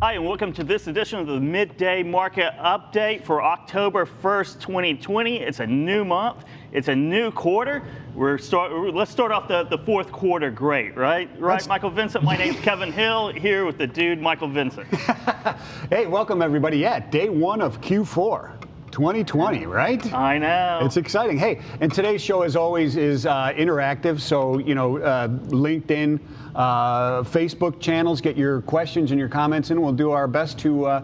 Hi, and welcome to this edition of the Midday Market Update for October 1st, 2020. It's a new month. It's a new quarter. Let's start off the fourth quarter great, right? Right, Michael Vincent? My name's Kevin Hill, here with the dude, Michael Vincent. Hey, welcome everybody. Yeah, day one of Q4. 2020, right? I know. It's exciting. Hey, and today's show, as always, is interactive. So, LinkedIn, Facebook channels, get your questions and your comments in. We'll do our best to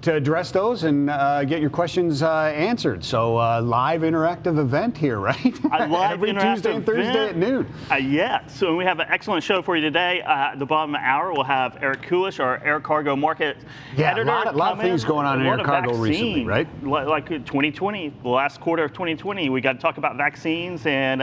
address those and get your questions answered. So, live interactive event here, right? Every Tuesday and Thursday at noon. Yeah, so we have an excellent show for you today. At the bottom of the hour, we'll have Eric Kulisch, our air cargo market editor. A lot of things going on in air cargo recently, right? Like 2020, the last quarter of 2020, we got to talk about vaccines and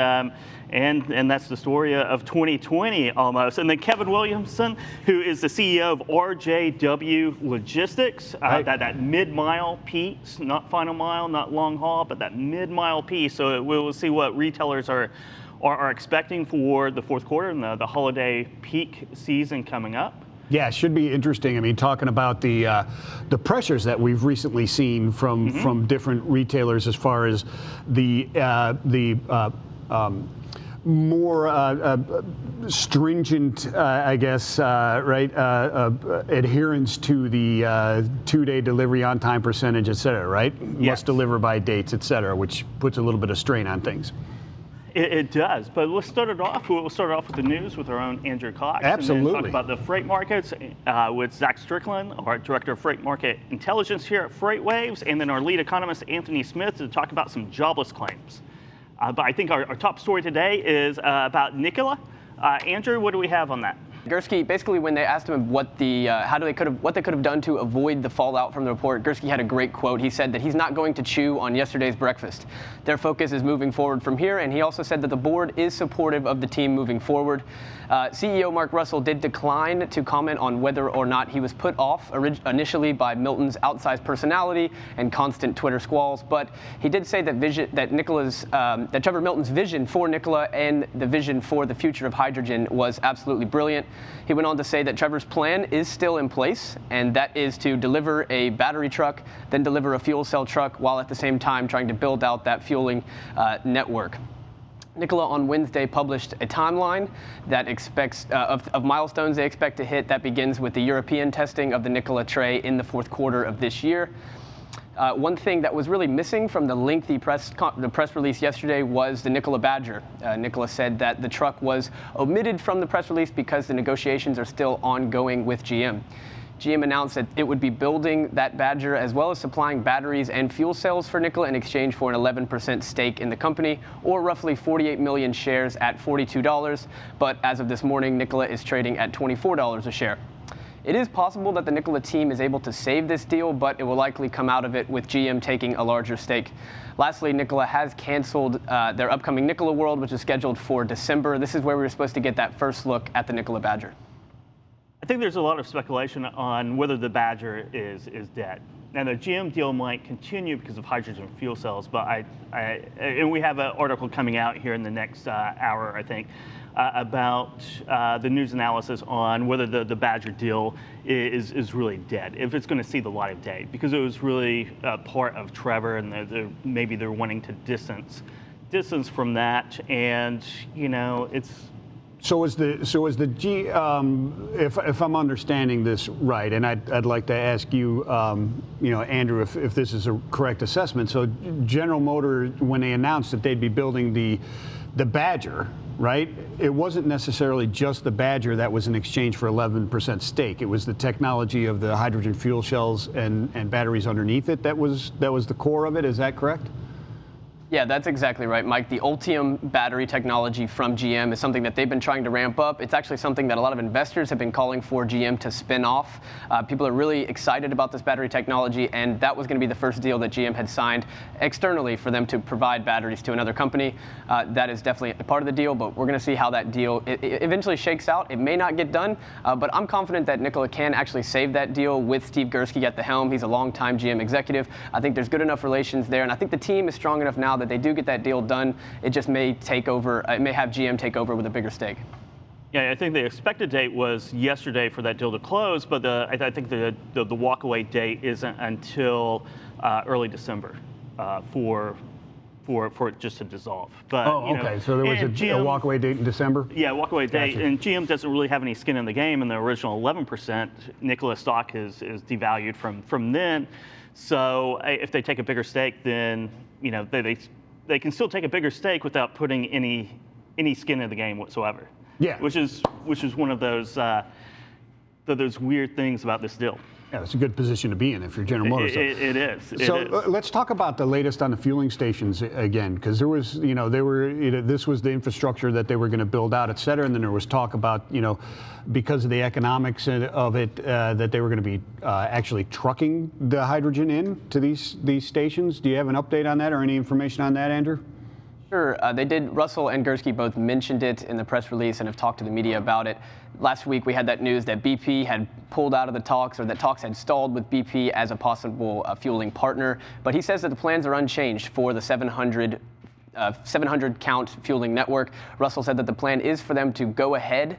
that's the story of 2020 almost. And then Kevin Williamson, who is the CEO of RJW Logistics, that mid-mile piece, not final mile, not long haul, but that mid-mile piece. So we'll see what retailers are expecting for the fourth quarter and the holiday peak season coming up. Yeah, it should be interesting. I mean, talking about the pressures that we've recently seen from different retailers as far as the more stringent, I guess, adherence to the 2-day delivery on time percentage, et cetera, right? Yes. Must deliver by dates, et cetera, which puts a little bit of strain on things. It does, but let's start it off. We'll start off with the news with our own Andrew Cox. Absolutely. And then talk about the freight markets with Zach Strickland, our Director of Freight Market Intelligence here at FreightWaves, and then our lead economist, Anthony Smith, to talk about some jobless claims. But I think our top story today is about Nikola. Andrew, what do we have on that? Gursky, basically, when they asked him what they could have done to avoid the fallout from the report, Gursky had a great quote. He said that he's not going to chew on yesterday's breakfast. Their focus is moving forward from here, and he also said that the board is supportive of the team moving forward. CEO Mark Russell did decline to comment on whether or not he was put off initially by Milton's outsized personality and constant Twitter squalls, but he did say that Trevor Milton's vision for Nikola and the vision for the future of hydrogen was absolutely brilliant. He went on to say that Trevor's plan is still in place, and that is to deliver a battery truck, then deliver a fuel cell truck, while at the same time trying to build out that fueling network. Nikola on Wednesday published a timeline that expects of milestones they expect to hit. That begins with the European testing of the Nikola tray in the fourth quarter of this year. One thing that was really missing from the lengthy press release yesterday was the Nikola Badger. Nikola said that the truck was omitted from the press release because the negotiations are still ongoing with GM. GM announced that it would be building that Badger as well as supplying batteries and fuel cells for Nikola in exchange for an 11% stake in the company, or roughly 48 million shares at $42. But as of this morning, Nikola is trading at $24 a share. It is possible that the Nikola team is able to save this deal, but it will likely come out of it with GM taking a larger stake. Lastly, Nikola has canceled their upcoming Nikola World, which is scheduled for December. This is where we were supposed to get that first look at the Nikola Badger. I think there's a lot of speculation on whether the Badger is dead. Now, the GM deal might continue because of hydrogen fuel cells, but and we have an article coming out here in the next hour, I think, about the news analysis on whether the Badger deal is really dead, if it's going to see the light of day, because it was really part of Trevor, and maybe they're wanting to distance from that, and it's. So is the G? If I'm understanding this right, and I'd like to ask you, Andrew, if this is a correct assessment. So General Motors, when they announced that they'd be building the Badger, right? It wasn't necessarily just the Badger that was in exchange for 11% stake. It was the technology of the hydrogen fuel cells and batteries underneath it that was the core of it. Is that correct? Yeah, that's exactly right, Mike. The Ultium battery technology from GM is something that they've been trying to ramp up. It's actually something that a lot of investors have been calling for GM to spin off. People are really excited about this battery technology, and that was going to be the first deal that GM had signed externally for them to provide batteries to another company. That is definitely a part of the deal, but we're going to see how that deal eventually shakes out. It may not get done, but I'm confident that Nikola can actually save that deal with Steve Gursky at the helm. He's a longtime GM executive. I think there's good enough relations there, and I think the team is strong enough now that they do get that deal done. It just may take over. It may have GM take over with a bigger stake. Yeah, I think the expected date was yesterday for that deal to close, but I think the walkaway date isn't until early December for it just to dissolve. But, okay. So there was a walkaway date in December? Yeah, walkaway date. Gotcha. And GM doesn't really have any skin in the game in the original 11%. Nikola stock is devalued from then. So if they take a bigger stake, then they can still take a bigger stake without putting any skin in the game whatsoever. Yeah. Which is one of those weird things about this deal. Yeah, it's a good position to be in if you're General Motors. It is. So let's talk about the latest on the fueling stations again, because there was, this was the infrastructure that they were going to build out, et cetera, and then there was talk about, because of the economics of it, that they were going to be actually trucking the hydrogen in to these stations. Do you have an update on that or any information on that, Andrew? Sure, they did. Russell and Gursky both mentioned it in the press release and have talked to the media about it. Last week we had that news that BP had pulled out of the talks, or that talks had stalled with BP as a possible fueling partner. But he says that the plans are unchanged for the 700 count fueling network. Russell said that the plan is for them to go ahead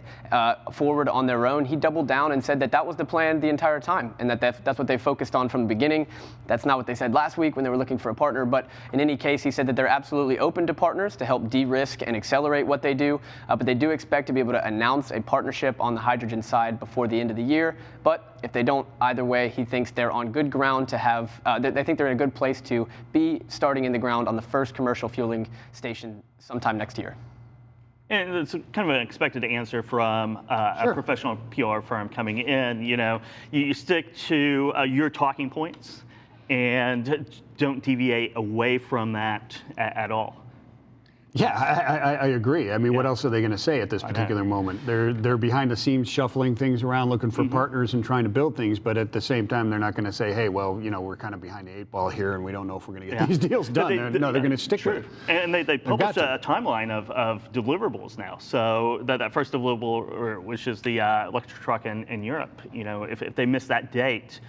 forward on their own. He doubled down and said that that was the plan the entire time, and that's what they focused on from the beginning. That's not what they said last week when they were looking for a partner, but in any case, he said that they're absolutely open to partners to help de-risk and accelerate what they do, but they do expect to be able to announce a partnership on the hydrogen side before the end of the year. But if they don't, either way, he thinks they're on good ground to have, they think they're in a good place to be starting in the ground on the first commercial fueling station sometime next year. And it's kind of an expected answer from a professional PR firm coming in. You stick to your talking points and don't deviate away from that at all. Yeah, I agree. I mean, what else are they going to say at this particular moment? They're behind the scenes shuffling things around, looking for partners and trying to build things, but at the same time, they're not going to say, hey, well, we're kind of behind the 8 ball here and we don't know if we're going to get these deals done. They're going to stick with it. And they published a timeline of deliverables now. So that first deliverable, which is the electric truck in Europe, if they miss that date,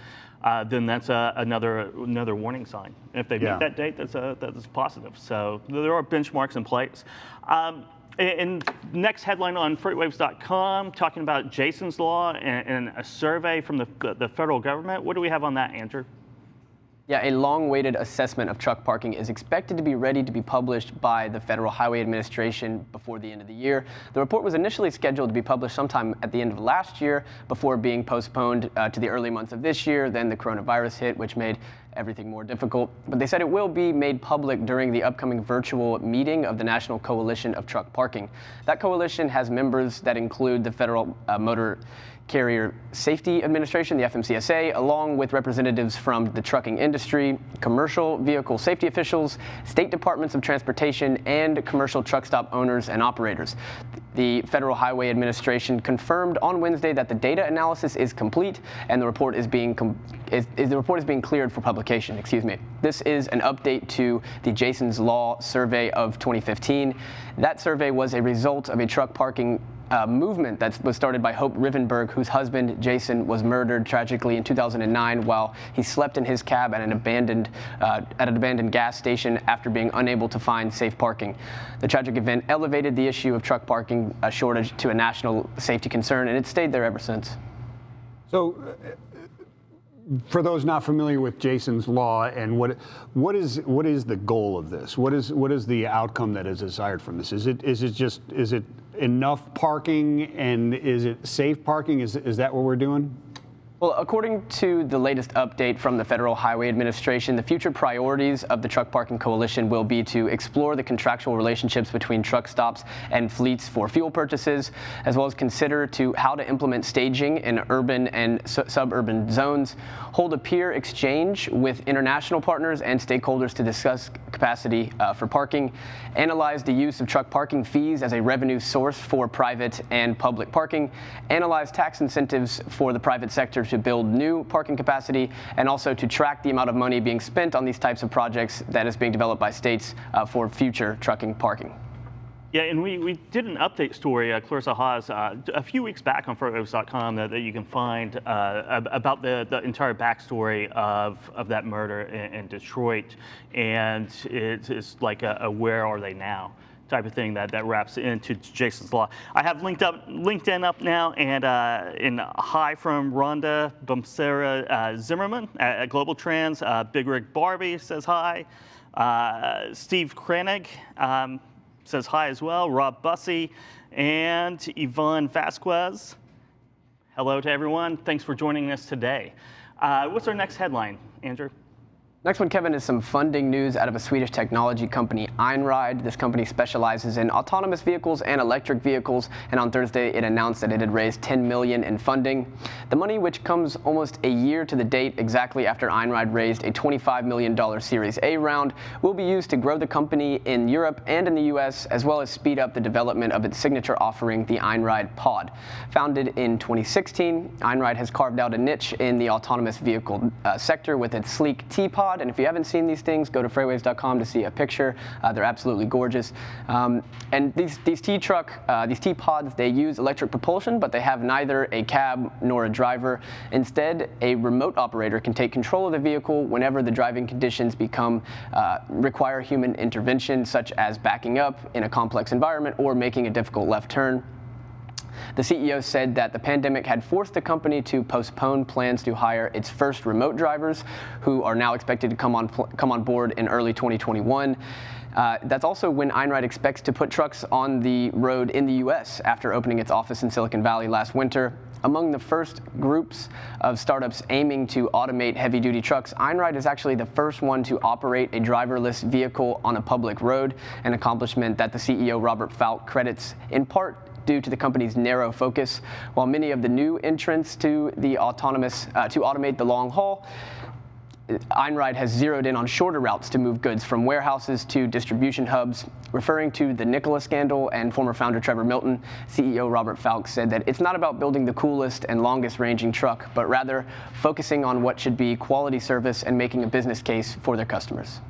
then that's another warning sign. If they make that date, that's positive. So there are benchmarks in place. And next headline on FreightWaves.com, talking about Jason's Law and a survey from the federal government. What do we have on that, Andrew? Yeah, a long-awaited assessment of truck parking is expected to be ready to be published by the Federal Highway Administration before the end of the year. The report was initially scheduled to be published sometime at the end of last year before being postponed to the early months of this year. Then the coronavirus hit, which made everything more difficult. But they said it will be made public during the upcoming virtual meeting of the National Coalition of Truck Parking. That coalition has members that include the Federal Motor Carrier Safety Administration, the FMCSA, along with representatives from the trucking industry, commercial vehicle safety officials, state departments of transportation, and commercial truck stop owners and operators. The Federal Highway Administration confirmed on Wednesday that the data analysis is complete and the report is being cleared for publication. This is an update to the Jason's Law survey of 2015. That survey was a result of a truck parking movement that was started by Hope Rivenberg, whose husband, Jason, was murdered tragically in 2009 while he slept in his cab at an abandoned gas station after being unable to find safe parking. The tragic event elevated the issue of truck parking shortage to a national safety concern, and it's stayed there ever since. So, for those not familiar with Jason's Law and what is the goal of this? What is the outcome that is desired from this? Is it enough parking, and is it safe parking? Is that what we're doing? Well, according to the latest update from the Federal Highway Administration, the future priorities of the Truck Parking Coalition will be to explore the contractual relationships between truck stops and fleets for fuel purchases, as well as consider how to implement staging in urban and suburban zones, hold a peer exchange with international partners and stakeholders to discuss capacity for parking, analyze the use of truck parking fees as a revenue source for private and public parking, analyze tax incentives for the private sector to build new parking capacity, and also to track the amount of money being spent on these types of projects that is being developed by states for future trucking parking. Yeah, and we did an update story, Clarissa Haas, a few weeks back on FreightWaves.com that you can find about the entire backstory of that murder in Detroit, and it's like a where are they now type of thing that wraps into Jason's Law. I have LinkedIn up now, and in hi from Rhonda Bumsera Zimmerman at Global Trends. Big Rig Barbie says hi. Steve Kranig says hi as well. Rob Bussey and Yvonne Vasquez. Hello to everyone. Thanks for joining us today. What's our next headline, Andrew? Next one, Kevin, is some funding news out of a Swedish technology company, Einride. This company specializes in autonomous vehicles and electric vehicles, and on Thursday it announced that it had raised $10 million in funding. The money, which comes almost a year to the date exactly after Einride raised a $25 million Series A round, will be used to grow the company in Europe and in the US, as well as speed up the development of its signature offering, the Einride Pod. Founded in 2016, Einride has carved out a niche in the autonomous vehicle sector with its sleek T-Pod. And if you haven't seen these things, go to FreightWaves.com to see a picture. They're absolutely gorgeous. And these T-Pods, they use electric propulsion, but they have neither a cab nor a driver. Instead, a remote operator can take control of the vehicle whenever the driving conditions require human intervention, such as backing up in a complex environment or making a difficult left turn. The CEO said that the pandemic had forced the company to postpone plans to hire its first remote drivers, who are now expected to come on board in early 2021. That's also when Einride expects to put trucks on the road in the U.S. after opening its office in Silicon Valley last winter. Among the first groups of startups aiming to automate heavy-duty trucks, Einride is actually the first one to operate a driverless vehicle on a public road, an accomplishment that the CEO, Robert Falk, credits in part due to the company's narrow focus. While many of the new entrants to the to automate the long haul, Einride has zeroed in on shorter routes to move goods from warehouses to distribution hubs. Referring to the Nikola scandal and former founder Trevor Milton, CEO Robert Falk said that it's not about building the coolest and longest ranging truck, but rather focusing on what should be quality service and making a business case for their customers.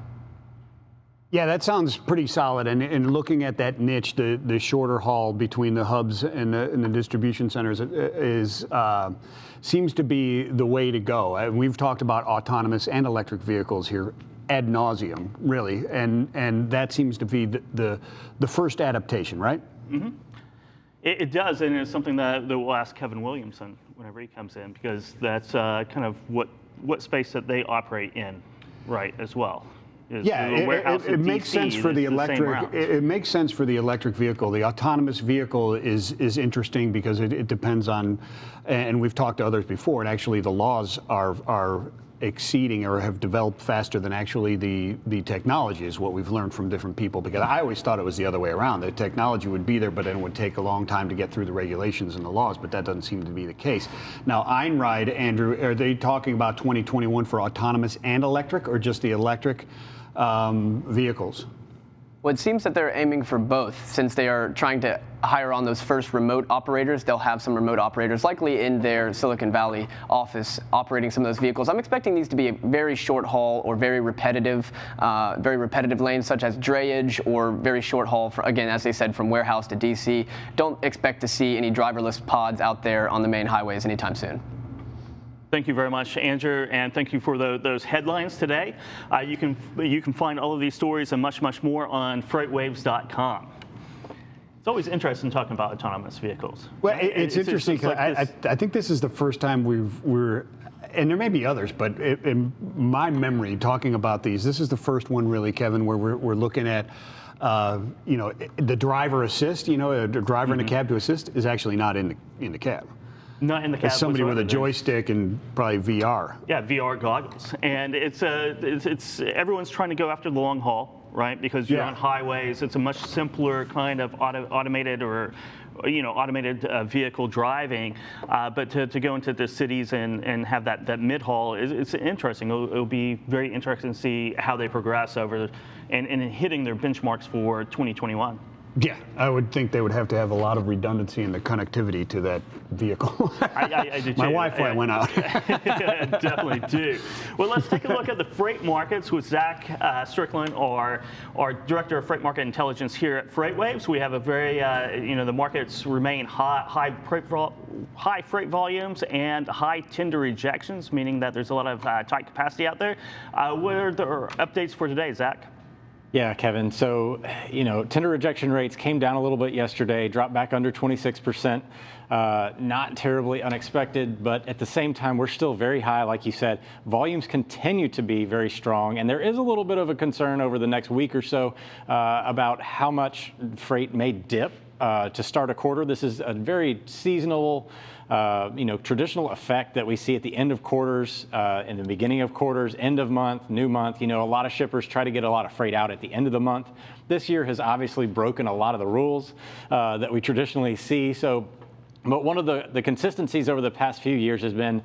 Yeah, that sounds pretty solid. And looking at that niche, the shorter haul between the hubs and the distribution centers seems to be the way to go. We've talked about autonomous and electric vehicles here ad nauseum, really, and that seems to be the first adaptation, right? Mm-hmm. It does, and it's something that we'll ask Kevin Williamson whenever he comes in, because that's kind of what space that they operate in, right, as well. Yeah, it makes sense for the electric. It makes sense for the electric vehicle. The autonomous vehicle is interesting because it depends on, and we've talked to others before. And actually, the laws are exceeding or have developed faster than actually the technology is what we've learned from different people. Because I always thought it was the other way around. The technology would be there, but then it would take a long time to get through the regulations and the laws. But that doesn't seem to be the case. Now, Einride, Andrew, are they talking about 2021 for autonomous and electric, or just the electric vehicles? Well, it seems that they're aiming for both. Since they are trying to hire on those first remote operators, they'll have some remote operators likely in their Silicon Valley office operating some of those vehicles. I'm expecting these to be a very short haul or very repetitive lanes, such as drayage, or very short haul, again, as they said, from warehouse to DC. Don't expect to see any driverless pods out there on the main highways anytime soon. Thank you very much, Andrew, and thank you for those headlines today. You can find all of these stories and much more on FreightWaves.com. It's always interesting talking about autonomous vehicles. Well, it's interesting because I think this is the first time we're, and there may be others, but in my memory, talking about these, this is the first one really, Kevin, where we're looking at, the driver assist. A driver in a cab to assist is actually not in the cab. Not in the cab. It's somebody with a joystick and probably VR. Yeah, VR goggles, and it's everyone's trying to go after the long haul, right? Because you're on highways. It's a much simpler kind of automated vehicle driving, but to go into the cities and have that mid haul it's interesting. It'll be very interesting to see how they progress over and hitting their benchmarks for 2021. Yeah, I would think they would have to have a lot of redundancy in the connectivity to that vehicle. I do too. My Wi-Fi went out. Definitely do. Well, let's take a look at the freight markets with Zach Strickland, our Director of Freight Market Intelligence here at FreightWaves. We have a very, the markets remain high freight volumes and high tender rejections, meaning that there's a lot of tight capacity out there. What are the updates for today, Zach? Yeah, Kevin. So, tender rejection rates came down a little bit yesterday, dropped back under 26%. Not terribly unexpected, but at the same time, we're still very high, like you said. Volumes continue to be very strong, and there is a little bit of a concern over the next week or so about how much freight may dip to start a quarter. This is a very seasonal, traditional effect that we see at the end of quarters, in the beginning of quarters, end of month, new month. A lot of shippers try to get a lot of freight out at the end of the month. This year has obviously broken a lot of the rules that we traditionally see. But one of the consistencies over the past few years has been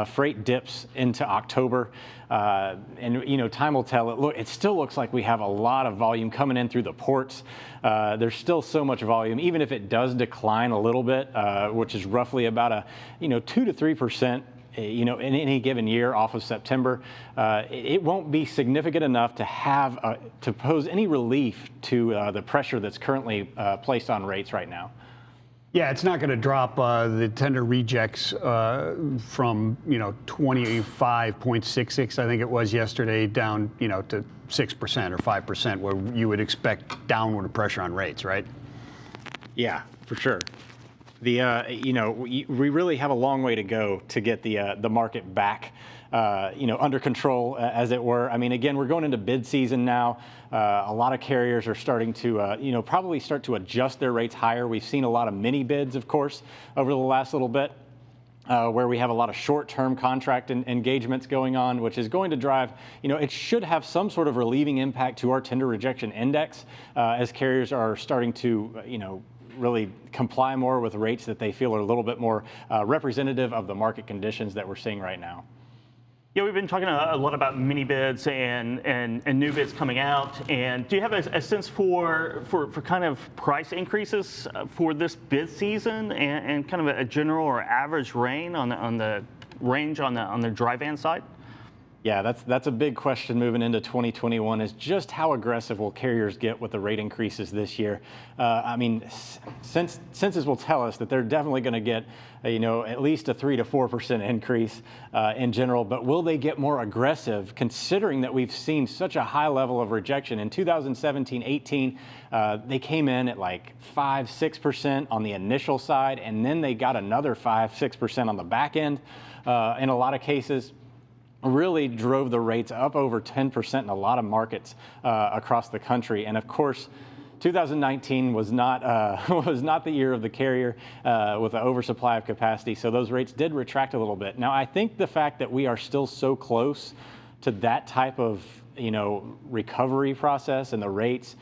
freight dips into October. And time will tell. It still looks like we have a lot of volume coming in through the ports. There's still so much volume, even if it does decline a little bit, which is roughly about a 2 to 3%. In any given year off of September, it won't be significant enough to pose any relief to the pressure that's currently placed on rates right now. Yeah, it's not going to drop the tender rejects from 25.66, I think it was yesterday, down to 6% or 5%, where you would expect downward pressure on rates, right? Yeah, for sure. We really have a long way to go to get the market back, under control, as it were. I mean, again, we're going into bid season now. A lot of carriers are starting to, probably start to adjust their rates higher. We've seen a lot of mini bids, of course, over the last little bit, where we have a lot of short-term contract engagements going on, which is going to drive, it should have some sort of relieving impact to our tender rejection index as carriers are starting to, really comply more with rates that they feel are a little bit more representative of the market conditions that we're seeing right now. Yeah, we've been talking a lot about mini bids and new bids coming out. And do you have a sense for kind of price increases for this bid season and kind of a general or average range on the dry van side? Yeah, that's a big question moving into 2021 is just how aggressive will carriers get with the rate increases this year. I mean, census will tell us that they're definitely going to get, at least a 3 to 4% increase in general. But will they get more aggressive considering that we've seen such a high level of rejection? In 2017-18, they came in at like 5-6% on the initial side, and then they got another 5-6% on the back end. In a lot of cases, really drove the rates up over 10% in a lot of markets across the country. And of course, 2019 was not the year of the carrier with an oversupply of capacity. So those rates did retract a little bit. Now, I think the fact that we are still so close to that type of, recovery process and the rates,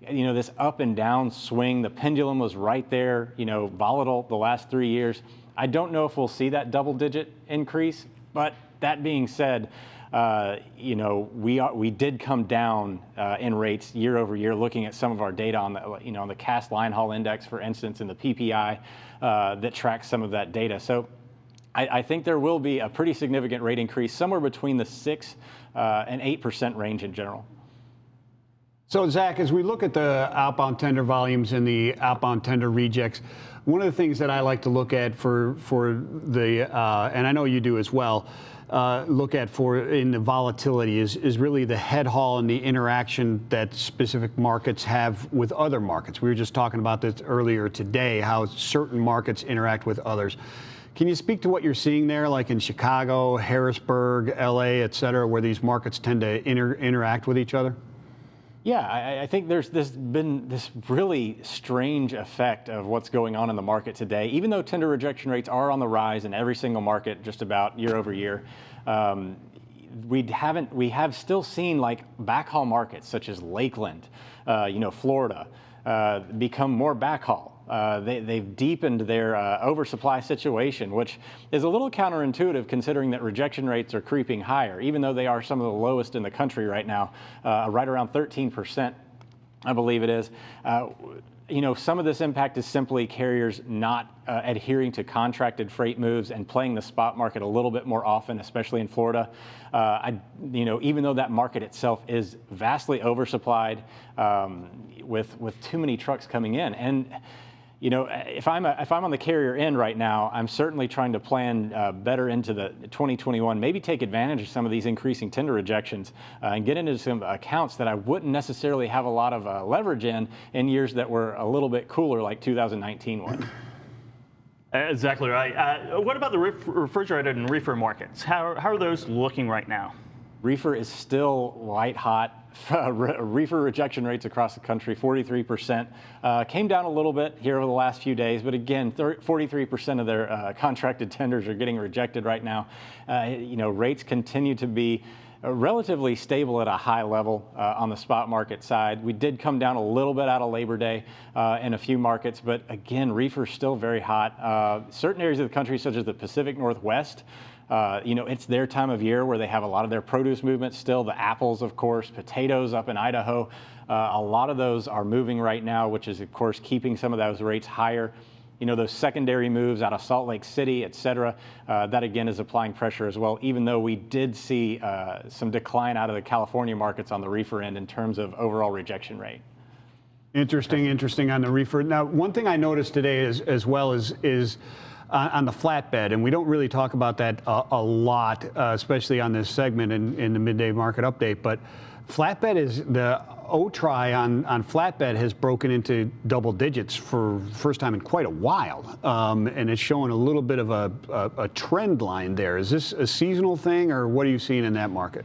this up and down swing, the pendulum was right there, volatile the last 3 years. I don't know if we'll see that double-digit increase, but that being said, we did come down in rates year over year. Looking at some of our data on the on the Cass line haul index, for instance, and the PPI that tracks some of that data. So I think there will be a pretty significant rate increase, somewhere between the 6 and 8% range in general. So Zach, as we look at the outbound tender volumes and the outbound tender rejects, one of the things that I like to look at for the and I know you do as well, look at in the volatility is really the head haul and the interaction that specific markets have with other markets. We were just talking about this earlier today, how certain markets interact with others. Can you speak to what you're seeing there, like in Chicago, Harrisburg, LA, et cetera, where these markets tend to interact with each other? Yeah, I think there's been this really strange effect of what's going on in the market today. Even though tender rejection rates are on the rise in every single market, just about year over year, we have still seen like backhaul markets such as Lakeland, Florida, become more backhaul. They've deepened their oversupply situation, which is a little counterintuitive considering that rejection rates are creeping higher, even though they are some of the lowest in the country right now, right around 13%, I believe it is. Some of this impact is simply carriers not adhering to contracted freight moves and playing the spot market a little bit more often, especially in Florida. Even though that market itself is vastly oversupplied with too many trucks coming in. And you know, if I'm on the carrier end right now, I'm certainly trying to plan better into the 2021, maybe take advantage of some of these increasing tender rejections and get into some accounts that I wouldn't necessarily have a lot of leverage in years that were a little bit cooler, like 2019 was. Exactly right. What about the refrigerated and reefer markets? How are those looking right now? Reefer is still white hot. Reefer rejection rates across the country, 43%. Came down a little bit here over the last few days, but again, 43% of their contracted tenders are getting rejected right now. You know, rates continue to be relatively stable at a high level on the spot market side. We did come down a little bit out of Labor Day in a few markets, but again, reefer's still very hot. Certain areas of the country, such as the Pacific Northwest, you know, it's their time of year where they have a lot of their produce movement still. The apples, of course, potatoes up in Idaho. A lot of those are moving right now, which is, of course, keeping some of those rates higher. You know, those secondary moves out of Salt Lake City, et cetera, that again is applying pressure as well, even though we did see some decline out of the California markets on the reefer end in terms of overall rejection rate. Interesting on the reefer. Now, one thing I noticed today as well is on the flatbed, and we don't really talk about that a lot, especially on this segment in the midday market update, but flatbed is the O-try on flatbed has broken into double digits for first time in quite a while, and it's showing a little bit of a trend line there. Is this a seasonal thing, or what are you seeing in that market?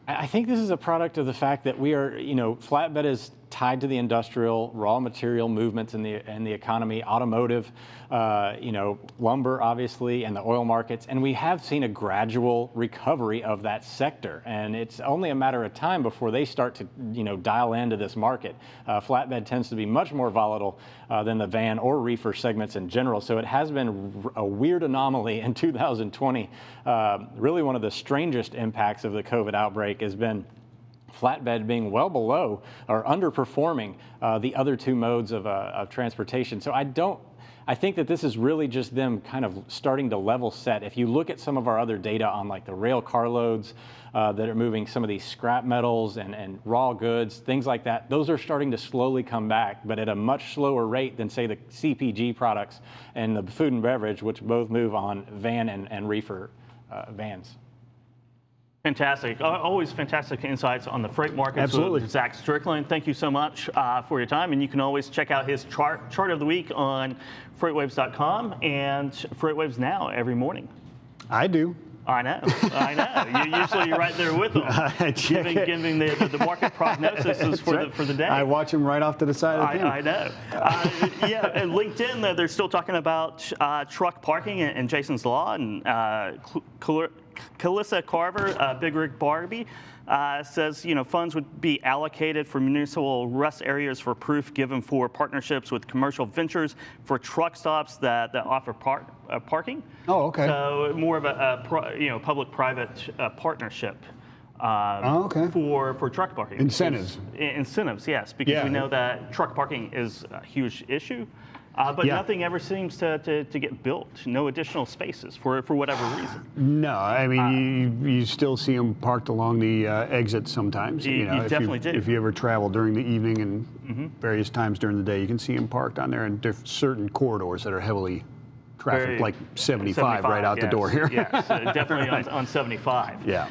I think this is a product of the fact that we are, you know, flatbed is tied to the industrial raw material movements in the economy, automotive, you know, lumber, obviously, and the oil markets. And we have seen a gradual recovery of that sector. And it's only a matter of time before they start to, you know, dial into this market. Flatbed tends to be much more volatile than the van or reefer segments in general. So it has been a weird anomaly in 2020. Really one of the strangest impacts of the COVID outbreak has been flatbed being well below or underperforming the other two modes of transportation. So I think that this is really just them kind of starting to level set. If you look at some of our other data on like the rail carloads that are moving some of these scrap metals and raw goods, things like that, those are starting to slowly come back, but at a much slower rate than, say, the CPG products and the food and beverage, which both move on van and reefer vans. Fantastic. Always fantastic insights on the freight market. Absolutely. So, Zach Strickland, thank you so much for your time. And you can always check out his chart of the week on FreightWaves.com and FreightWaves Now every morning. I do. I know. You're right there with them, giving the market prognosis for the day. I watch them right off to the side of the camera. I know. Yeah, and LinkedIn, they're still talking about truck parking and Jason's Law, and Kalissa Carver, Big Rig Barbie, says, you know, funds would be allocated for municipal rest areas for proof given for partnerships with commercial ventures for truck stops that offer parking. Oh, okay. So more of a public-private partnership. For truck parking. Incentives. Incentives, yes, because we know that truck parking is a huge issue. But nothing ever seems to get built. No additional spaces for whatever reason. No, I mean, you still see them parked along the exit sometimes. You definitely do. If you ever travel during the evening and various times during the day, you can see them parked on there in certain corridors that are heavily trafficked, like 75 right out the door here. Yes, definitely on 75. Yeah.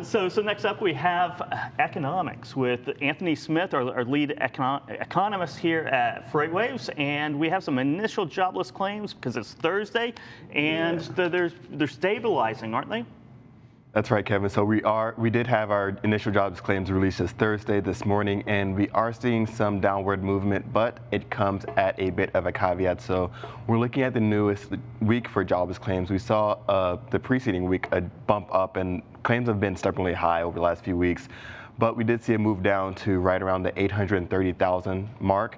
So next up we have economics with Anthony Smith, our lead economist here at FreightWaves, and we have some initial jobless claims because it's Thursday, and they're stabilizing, aren't they? That's right, Kevin. So we did have our initial jobs claims released this morning, and we are seeing some downward movement, but it comes at a bit of a caveat. So we're looking at the newest week for jobless claims. We saw the preceding week a bump up, and claims have been stubbornly high over the last few weeks. But we did see a move down to right around the 830,000 mark,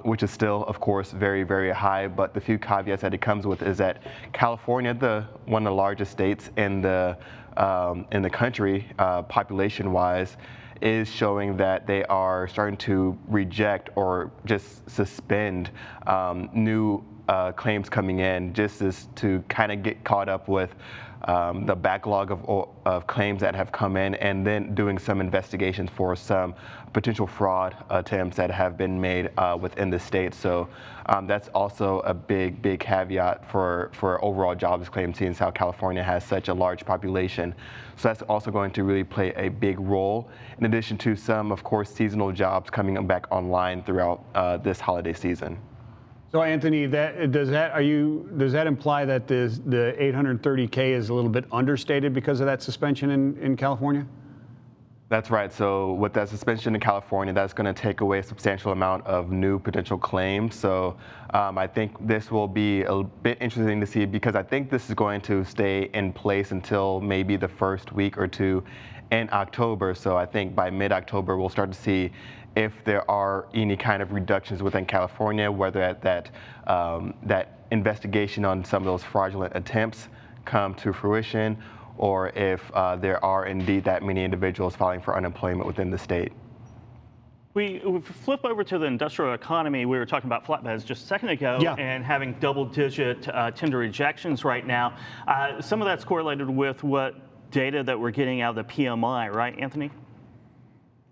which is still, of course, very, very high. But the few caveats that it comes with is that California, one of the largest states in the country, population-wise, is showing that they are starting to reject or just suspend new claims coming in, just as to kind of get caught up with the backlog of claims that have come in, and then doing some investigations for some potential fraud attempts that have been made within the state. So that's also a big caveat for overall jobs claims, seeing as how California has such a large population. So that's also going to really play a big role, in addition to some, of course, seasonal jobs coming back online throughout this holiday season. So Anthony, does that imply that the 830K is a little bit understated because of that suspension in California? That's right. So with that suspension in California, that's going to take away a substantial amount of new potential claims. So I think this will be a bit interesting to see, because I think this is going to stay in place until maybe the first week or two in October. So I think by mid-October, we'll start to see if there are any kind of reductions within California, whether that investigation on some of those fraudulent attempts come to fruition, or if there are indeed that many individuals filing for unemployment within the state. We flip over to the industrial economy. We were talking about flatbeds just a second ago, yeah, and having double-digit tender rejections right now. Some of that's correlated with what data that we're getting out of the PMI, right, Anthony?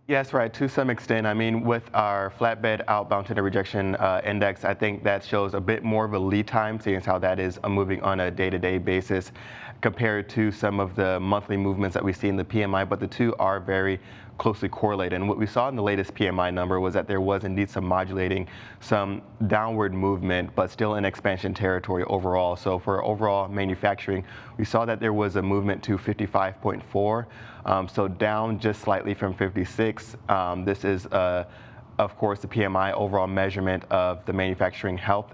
Yes, right, to some extent. I mean, with our flatbed outbound tender rejection index, I think that shows a bit more of a lead time, seeing as how that is moving on a day-to-day basis compared to some of the monthly movements that we see in the PMI, but the two are very closely correlated. And what we saw in the latest PMI number was that there was indeed some modulating, some downward movement, but still in expansion territory overall. So for overall manufacturing, we saw that there was a movement to 55.4, so down just slightly from 56. This is, of course, the PMI overall measurement of the manufacturing health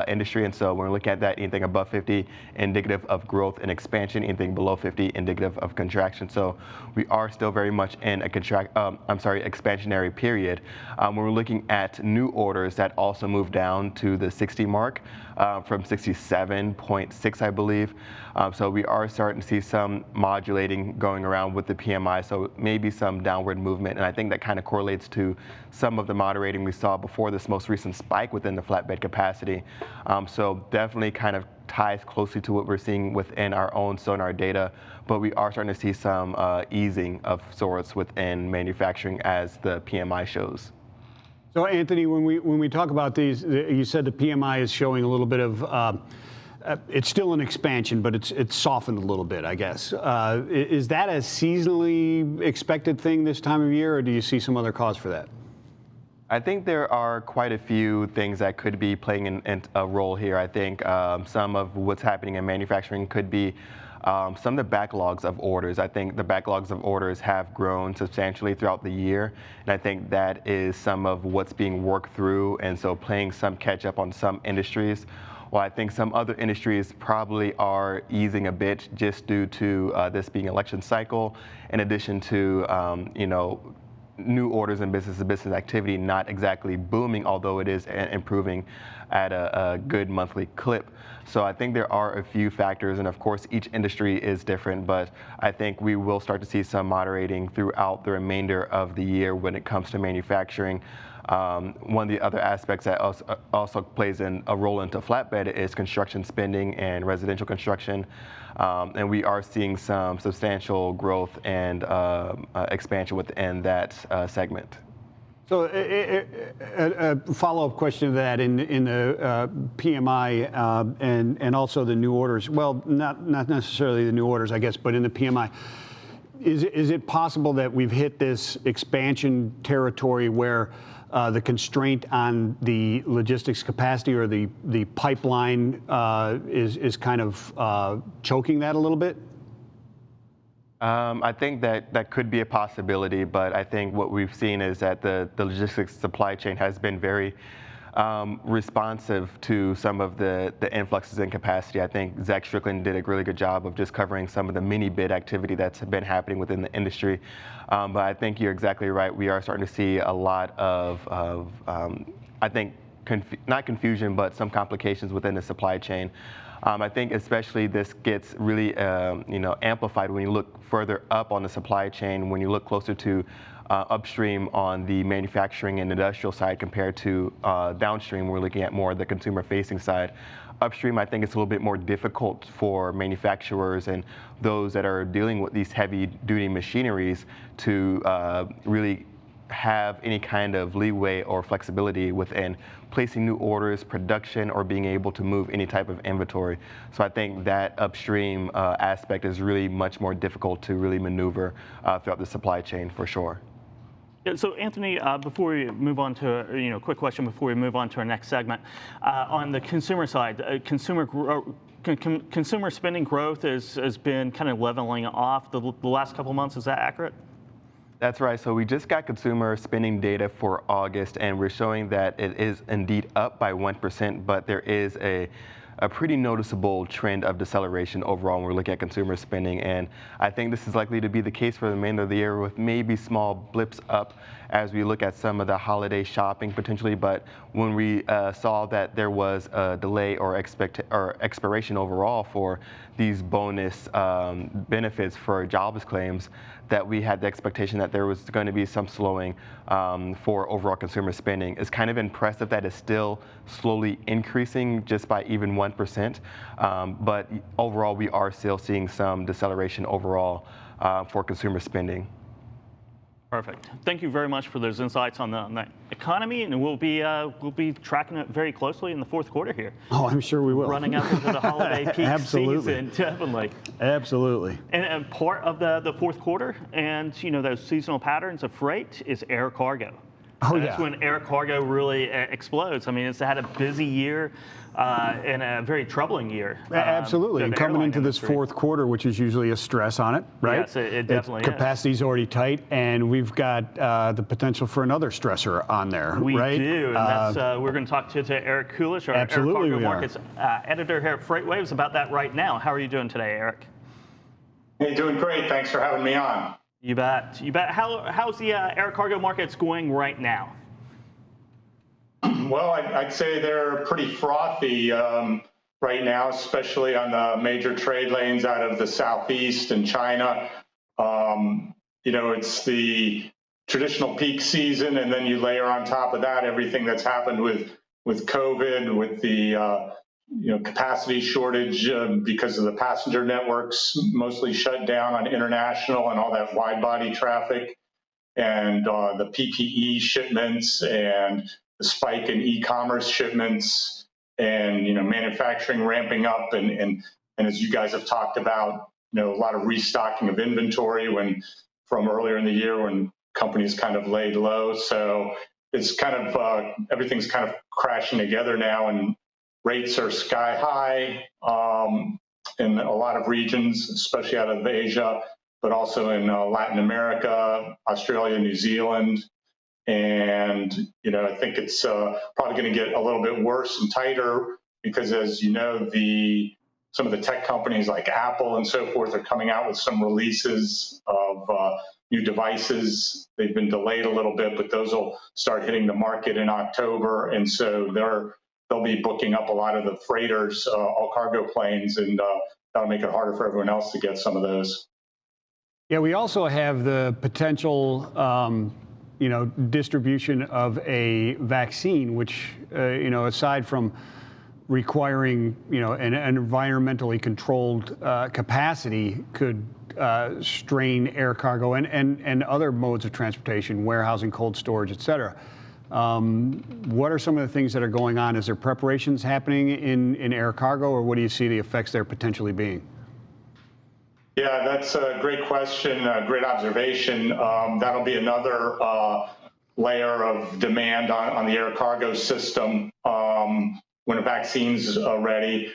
industry, and so when we look at that, anything above 50 indicative of growth and expansion, anything below 50 indicative of contraction. So we are still very much in a expansionary period. When we're looking at new orders, that also moved down to the 60 mark from 67.6, I believe. So we are starting to see some modulating going around with the PMI, so maybe some downward movement, and I think that kind of correlates to some of the moderating we saw before this most recent spike within the flatbed capacity. So definitely kind of ties closely to what we're seeing within our own SONAR data, but we are starting to see some easing of sorts within manufacturing as the PMI shows. So Anthony, when we talk about these, you said the PMI is showing a little bit of, it's still an expansion, but it's softened a little bit, I guess. Is that a seasonally expected thing this time of year, or do you see some other cause for that? I think there are quite a few things that could be playing a role here. I think some of what's happening in manufacturing could be some of the backlogs of orders. I think the backlogs of orders have grown substantially throughout the year, and I think that is some of what's being worked through, and so playing some catch up on some industries. Well, I think some other industries probably are easing a bit just due to this being election cycle, in addition to new orders and business-to-business activity not exactly booming, although it is improving at a good monthly clip. So I think there are a few factors, and of course each industry is different, but I think we will start to see some moderating throughout the remainder of the year when it comes to manufacturing. One of the other aspects that also plays a role into flatbed is construction spending and residential construction. And we are seeing some substantial growth and expansion within that segment. So a follow-up question to that in the PMI and also the new orders. Well, not necessarily the new orders, I guess, but in the PMI. Is it possible that we've hit this expansion territory where the constraint on the logistics capacity or the pipeline is kind of choking that a little bit? I think that could be a possibility, but I think what we've seen is that the logistics supply chain has been very responsive to some of the influxes in capacity. I think Zach Strickland did a really good job of just covering some of the mini bid activity that's been happening within the industry. But I think you're exactly right. We are starting to see a lot of I think, not confusion, but some complications within the supply chain. I think especially this gets really amplified when you look further up on the supply chain, when you look closer to upstream on the manufacturing and industrial side compared to downstream. We're looking at more of the consumer-facing side. Upstream, I think it's a little bit more difficult for manufacturers and those that are dealing with these heavy-duty machineries to really have any kind of leeway or flexibility within placing new orders, production, or being able to move any type of inventory. So I think that upstream aspect is really much more difficult to really maneuver throughout the supply chain for sure. Yeah, so Anthony, before we move on to quick question before we move on to our next segment, on the consumer side, consumer spending growth has been kind of leveling off the last couple of months. Is that accurate? That's right. So we just got consumer spending data for August, and we're showing that it is indeed up by 1%, but there is a pretty noticeable trend of deceleration overall when we're looking at consumer spending. And I think this is likely to be the case for the remainder of the year, with maybe small blips up as we look at some of the holiday shopping potentially. But when we saw that there was a delay or expiration overall for these bonus benefits for jobs claims, that we had the expectation that there was going to be some slowing for overall consumer spending. It's kind of impressive that it's still slowly increasing just by even 1%. But overall, we are still seeing some deceleration overall for consumer spending. Perfect. Thank you very much for those insights on the economy, and we'll be tracking it very closely in the fourth quarter here. Oh, I'm sure we will. Running up into the holiday peak season, definitely. Absolutely. And part of the fourth quarter and those seasonal patterns of freight is air cargo. Oh, That's when air cargo really explodes. I mean, it's had a busy year and a very troubling year. Absolutely. And coming into this fourth quarter, which is usually a stress on it, right? Yes, it definitely is. Capacity's already tight, and we've got the potential for another stressor on there, we right? do, and that's, we're going to talk to Eric Kulisch, our Air Cargo Markets editor here at FreightWaves, about that right now. How are you doing today, Eric? Hey, doing great. Thanks for having me on. You bet. You bet. How's the air cargo markets going right now? Well, I'd say they're pretty frothy right now, especially on the major trade lanes out of the Southeast and China. It's the traditional peak season, and then you layer on top of that everything that's happened with COVID, with the capacity shortage because of the passenger networks mostly shut down on international and all that wide body traffic, and the PPE shipments and the spike in e-commerce shipments, and manufacturing ramping up, and as you guys have talked about, a lot of restocking of inventory from earlier in the year when companies kind of laid low. So it's kind of everything's kind of crashing together now, and rates are sky high in a lot of regions, especially out of Asia, but also in Latin America, Australia, New Zealand. And, I think it's probably going to get a little bit worse and tighter because, as you know, some of the tech companies like Apple and so forth are coming out with some releases of new devices. They've been delayed a little bit, but those will start hitting the market in October. And so they'll be booking up a lot of the freighters, all cargo planes, and that'll make it harder for everyone else to get some of those. Yeah, we also have the potential distribution of a vaccine, which, aside from requiring, an environmentally controlled capacity, could strain air cargo and other modes of transportation, warehousing, cold storage, et cetera. What are some of the things that are going on? Is there preparations happening in air cargo, or what do you see the effects there potentially being? Yeah, that's a great question, great observation. That'll be another layer of demand on the air cargo system when a vaccine's ready.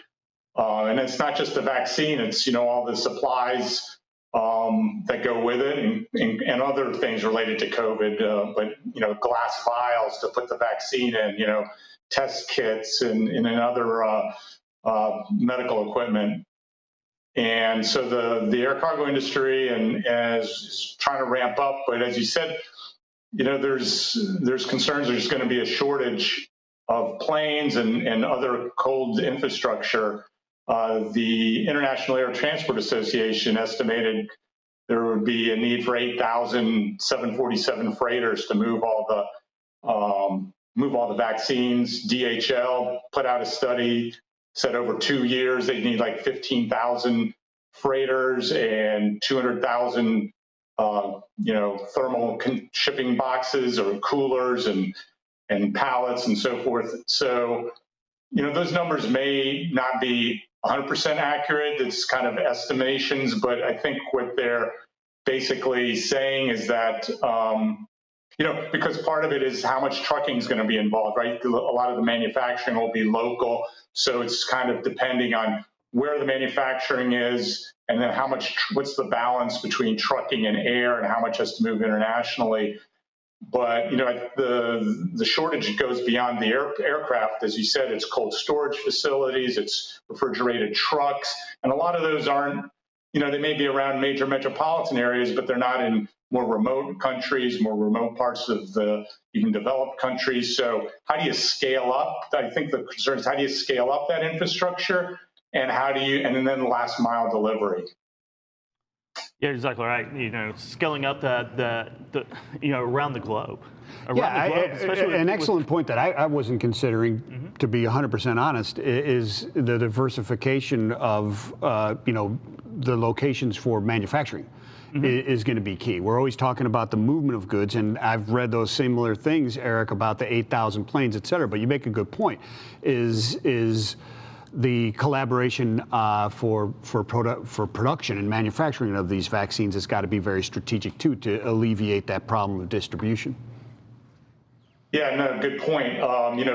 And it's not just the vaccine, it's, all the supplies that go with it and other things related to COVID, but, glass vials to put the vaccine in, test kits and other medical equipment. And so the air cargo industry is trying to ramp up, but as you said, there's concerns there's going to be a shortage of planes and other cold infrastructure. The International Air Transport Association estimated there would be a need for 8,000 747 freighters to move all the vaccines. DHL put out a study, said over 2 years they'd need like 15,000 freighters and 200,000 thermal shipping boxes or coolers and pallets and so forth. So, those numbers may not be 100% accurate. It's kind of estimations, but I think what they're basically saying is that, because part of it is how much trucking is going to be involved, right? A lot of the manufacturing will be local. So it's kind of depending on where the manufacturing is and then what's the balance between trucking and air and how much has to move internationally. But, the shortage goes beyond the aircraft. As you said, it's cold storage facilities, it's refrigerated trucks, and a lot of those aren't, they may be around major metropolitan areas, but they're not in more remote countries, more remote parts of the even developed countries. So how do you scale up? I think the concern is how do you scale up that infrastructure and and then last mile delivery. Yeah, exactly right. Scaling up the around the globe. An excellent point that I wasn't considering, to be 100% honest, is the diversification of the locations for manufacturing is going to be key. We're always talking about the movement of goods, and I've read those similar things, Eric, about the 8,000 planes, et cetera. But you make a good point. Is the collaboration for production and manufacturing of these vaccines has got to be very strategic too, to alleviate that problem of distribution. Yeah, no, good point.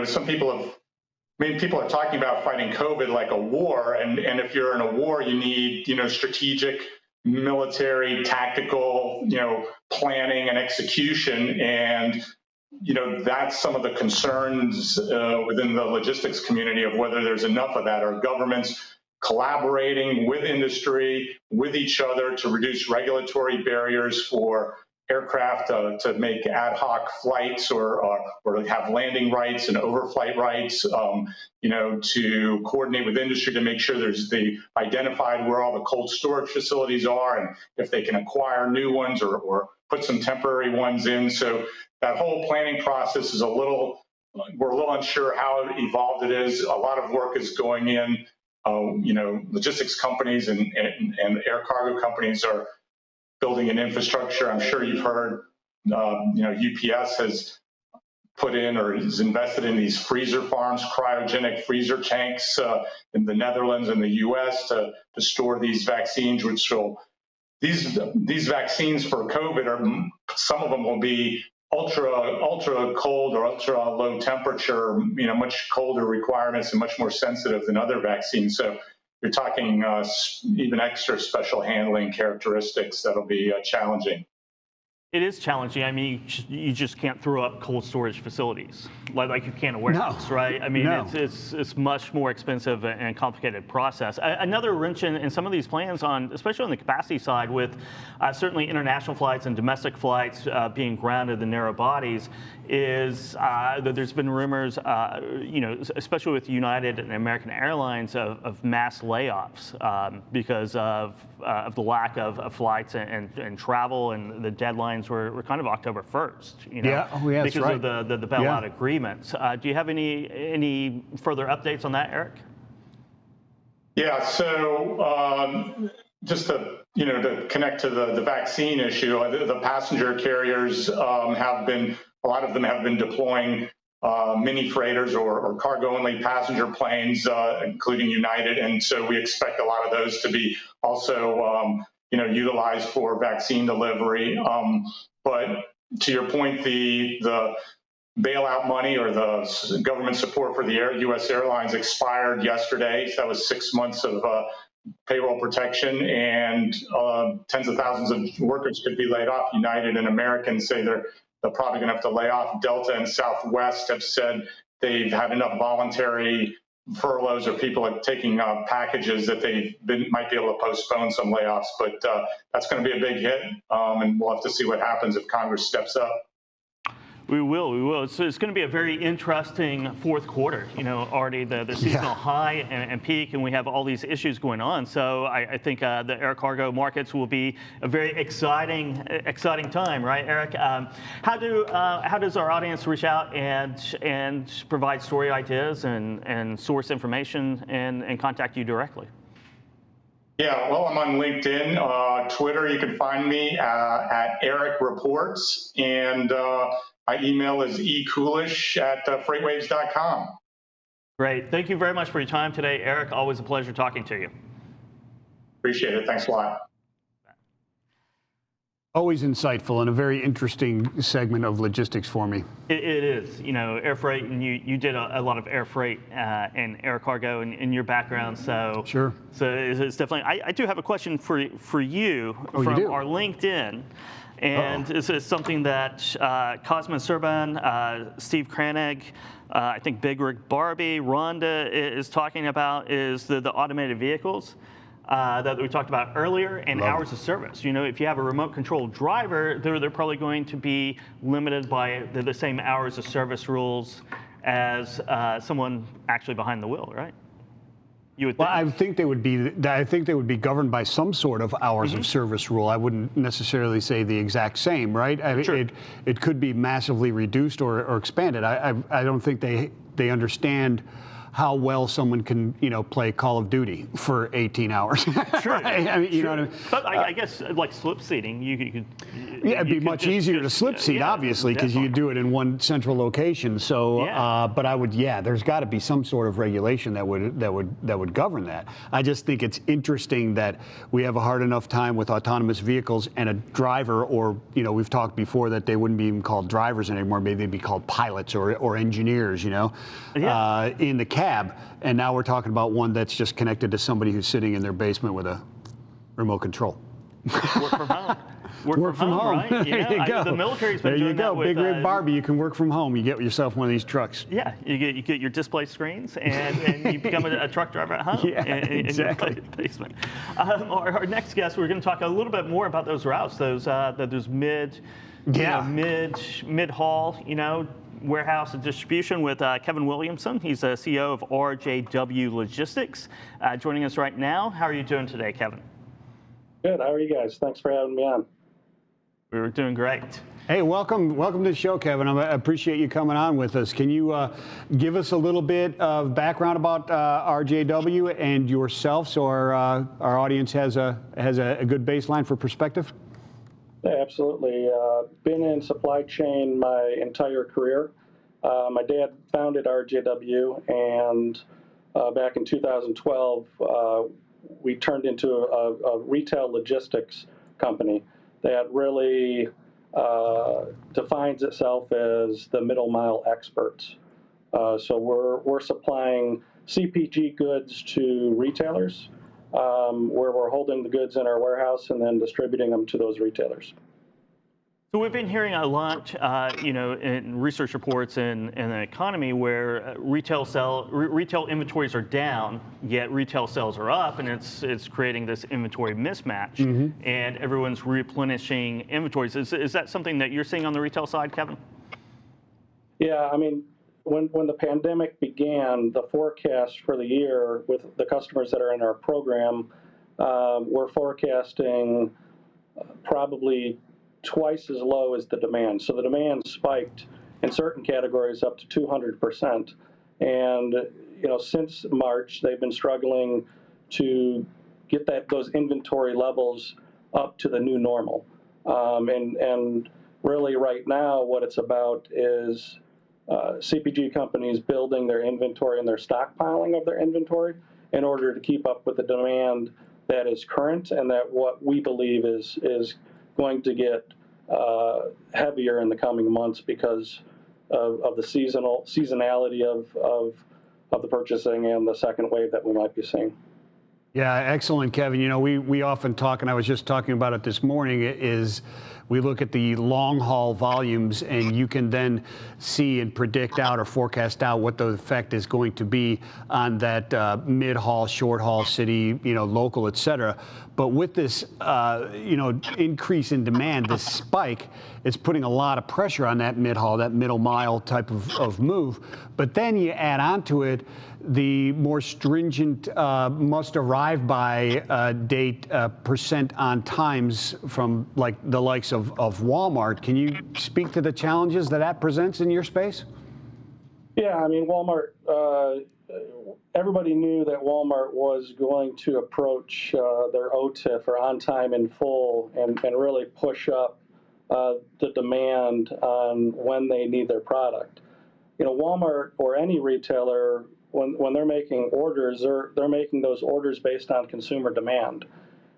Some people are talking about fighting COVID like a war, and if you're in a war, you need strategic, military, tactical, planning and execution, and that's some of the concerns within the logistics community of whether there's enough of that. Are governments collaborating with industry, with each other to reduce regulatory barriers for aircraft to make ad hoc flights or have landing rights and overflight rights, to coordinate with industry to make sure there's identified where all the cold storage facilities are and if they can acquire new ones or put some temporary ones in. So that whole planning process is we're a little unsure how evolved it is. A lot of work is going in. Logistics companies and air cargo companies are building an infrastructure. I'm sure you've heard, UPS has put in or is invested in these freezer farms, cryogenic freezer tanks in the Netherlands and the U.S. to store these vaccines, these vaccines for COVID some of them will be ultra cold or ultra low temperature, much colder requirements and much more sensitive than other vaccines. So you're talking even extra special handling characteristics that'll be challenging. It is challenging. I mean, you just can't throw up cold storage facilities like you can a warehouse, right? I mean, it's much more expensive and complicated process. Another wrench in some of these plans, especially on the capacity side, with certainly international flights and domestic flights being grounded in narrow bodies, is that there's been rumors, especially with United and American Airlines, of mass layoffs because of the lack of flights and travel, and the deadlines were kind of October 1st. Because right. of the bailout agreements. Do you have any further updates on that, Eric? Yeah. So just to connect to the vaccine issue, the passenger carriers a lot of them have been deploying mini freighters or cargo-only passenger planes, including United, and so we expect a lot of those to be also utilized for vaccine delivery. But to your point, the bailout money or the government support for the U.S. airlines expired yesterday. So that was 6 months of payroll protection, and tens of thousands of workers could be laid off. United and American say they're probably going to have to lay off. Delta and Southwest have said they've had enough voluntary furloughs or people are taking packages that might be able to postpone some layoffs. But that's going to be a big hit, and we'll have to see what happens if Congress steps up. We will. So it's going to be a very interesting fourth quarter. You know, already the seasonal high and peak, and we have all these issues going on. So I think the air cargo markets will be a very exciting time, right, Eric? How does our audience reach out and provide story ideas and source information and contact you directly? Yeah, well, I'm on LinkedIn, Twitter. You can find me at Eric Reports, and my email is ekulisch@freightwaves.com. Great. Thank you very much for your time today, Eric. Always a pleasure talking to you. Appreciate it. Thanks a lot. Always insightful and a very interesting segment of logistics for me. It is, you know, air freight, and you did a lot of air freight and air cargo in your background, so sure. So it's definitely. I do have a question for you from our LinkedIn, and this is something that Cosmo Serban, Steve Kranig, I think Big Rig Barbie, Rhonda is talking about is the automated vehicles. That we talked about earlier, and hours of service. You know, if you have a remote control driver, they're probably going to be limited by the same hours of service rules as someone actually behind the wheel, right? You would think. Well, I think they would be governed by some sort of hours of service rule. I wouldn't necessarily say the exact same, right? Sure. It could be massively reduced or expanded. I don't think they understand how well someone can, you know, play Call of Duty for 18 hours. Sure. Right? I mean, you know what I mean? But I guess like slip seating, you could. Yeah, it'd be much easier to slip seat, obviously, because you do it in one central location. So, but I would, there's got to be some sort of regulation that would govern that. I just think it's interesting that we have a hard enough time with autonomous vehicles and a driver, or, you know, we've talked before that they wouldn't be even called drivers anymore. Maybe they'd be called pilots or engineers, you know, in the cab, and now we're talking about one that's just connected to somebody who's sitting in their basement with a remote control. Work from home. Work from home, right? There you go. The military's been doing that with, Big Rig Barbie, you can work from home. You get yourself one of these trucks. Yeah, you get your display screens, and you become a truck driver at home. Yeah, exactly. In your basement. Our next guest, we're going to talk a little bit more about those routes, those mid-haul, you know, warehouse and distribution with Kevin Williamson. He's the CEO of RJW Logistics, joining us right now. How are you doing today, Kevin? Good. How are you guys? Thanks for having me on. We're doing great. Hey, welcome to the show, Kevin. I appreciate you coming on with us. Can you give us a little bit of background about RJW and yourself, so our audience has a good baseline for perspective? Yeah, absolutely. Been in supply chain my entire career. My dad founded RJW, and back in 2012, we turned into a retail logistics company that really defines itself as the middle mile experts. So we're supplying CPG goods to retailers, where we're holding the goods in our warehouse and then distributing them to those retailers. So we've been hearing a lot, you know, in research reports and the economy where retail inventories are down, yet retail sales are up, and it's creating this inventory mismatch, and everyone's replenishing inventories. Is that something that you're seeing on the retail side, Kevin? Yeah, I mean, when the pandemic began, the forecast for the year with the customers that are in our program, we're forecasting probably twice as low as the demand. So the demand spiked in certain categories up to 200%. And, you know, since March, they've been struggling to get those inventory levels up to the new normal. And really right now, what it's about is CPG companies building their inventory and their stockpiling of their inventory in order to keep up with the demand that is current, and that what we believe is going to get heavier in the coming months because of the seasonality of the purchasing and the second wave that we might be seeing. Yeah, excellent, Kevin. You know, we often talk, and I was just talking about it this morning, is we look at the long haul volumes, and you can then see and predict out or forecast out what the effect is going to be on that mid haul, short haul, city, local, et cetera. But with this, increase in demand, this spike, it's putting a lot of pressure on that mid haul, that middle mile type of move. But then you add onto it the more stringent must arrive by date percent on times from like the likes of Walmart. Can you speak to the challenges that presents in your space? Yeah, I mean, Walmart, everybody knew that Walmart was going to approach their OTIF, or on time in full, and really push up the demand on when they need their product. Walmart or any retailer, when they're making orders, they're making those orders based on consumer demand.